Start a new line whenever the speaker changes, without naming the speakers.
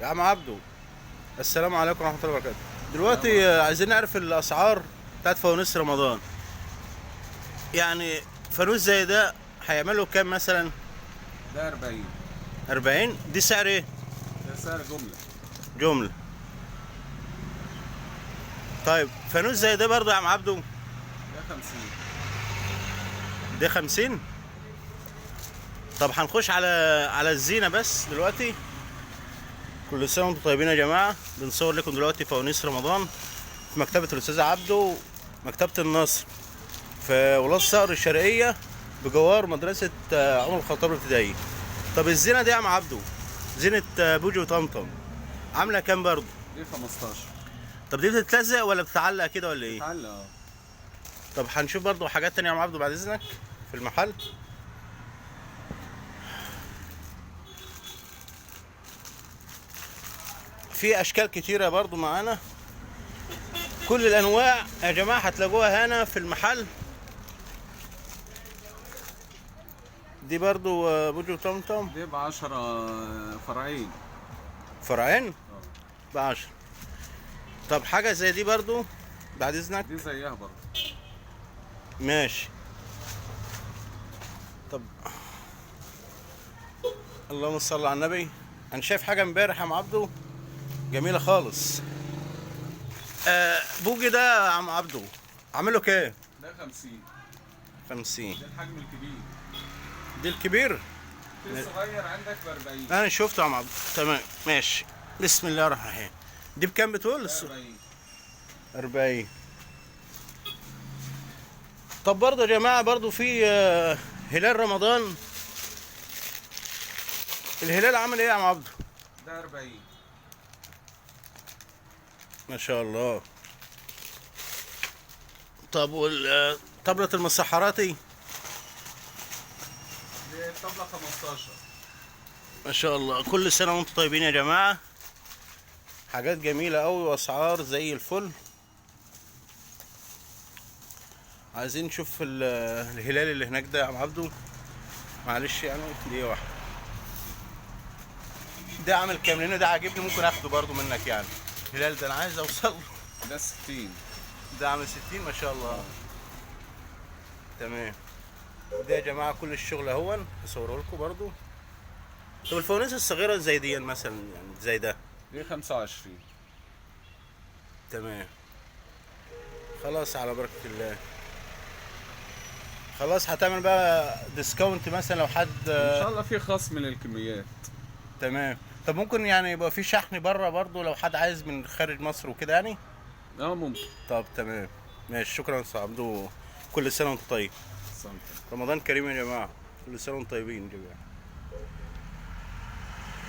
يا عم عبدو، السلام عليكم ورحمة الله وبركاته. دلوقتي عايزين نعرف الأسعار بتاعت فوانيس رمضان. يعني فانوس زي ده هيعمله كام مثلا؟
ده 40.
40 دي سعر ايه؟
ده سعر جملة.
جملة. طيب فانوس زي ده برضه يا عم عبدو؟
ده 50.
ده 50. طب هنخش على الزينة بس دلوقتي. كل سنة وانتم طيبين يا جماعة. بنصور لكم دلوقتي فوانيس رمضان في مكتبة الأستاذ عبدو، مكتبة النصر في ولاية صقر الشرقية بجوار مدرسة عمر الخطاب الابتدائي. طب الزينة دي يا عم عبدو، زينة بوجي وطمطم، عاملة كام برضه؟
دي 15.
طب دي بتتلزق ولا بتتعلق كده ولا ايه؟
بتعلق.
طب هنشوف برضه حاجات تانية يا عم عبدو بعد إذنك في المحل. في أشكال كتيرة برضه معانا، كل الأنواع يا جماعة هتلاقوها هنا في المحل. دي برضو بوجي وطمطم.
دي ب10 فرعين.
فرعين ب10. طب حاجة زي دي برضو بعد إذنك.
دي زيها برضه.
ماشي. طب اللهم صل على النبي. أنا شايف حاجة امبارح يا عم عبدو جميلة خالص. بوجي ده يا عم عبدو عامله كام؟
ده 50.
50.
ده الحجم الكبير.
دي الكبير.
في الصغير عندك ب 40.
أنا شفته يا عم عبدو. تمام ماشي. بسم الله الرحمن الرحيم. دي بكام بتقول؟
40.
40. طب برضه يا جماعة برضه في هلال رمضان. الهلال عامل ايه يا عم عبده؟
ده 40.
ما شاء الله. طب طبلة المسحراتي؟
دي الطبلة 15.
ما شاء الله. كل سنة وانتم طيبين يا جماعة. حاجات جميلة قوي واسعار زي الفل. عايزين نشوف الهلال اللي هناك ده يا عم عبده. معلش يعني دقيقة واحدة. ده عامل كام؟ لان ده عاجبني ممكن اخده برضو منك يعني. الهلال ده انا عايز اوصل.
ده 60.
ده عامل 60 ما شاء الله. تمام. ده يا جماعة كل الشغل اهون هصوره لكم برضو. طب الفوانيس الصغيرة زي دي مثلا يعني زي ده؟
دي 25.
تمام. خلاص على بركة الله. خلاص هتعمل بقى ديسكاونت مثلا لو حد
ان شاء الله في خصم للكميات.
تمام. طب ممكن يعني يبقى في شحن بره برضو لو حد عايز من خارج مصر وكده يعني؟
ممكن.
طب تمام ماشي. شكرا يا استاذ عبدو. كل سنة وانت طيب.
سنتين.
رمضان كريم يا جماعة. كل سنة وانتم طيبين يا جماعة.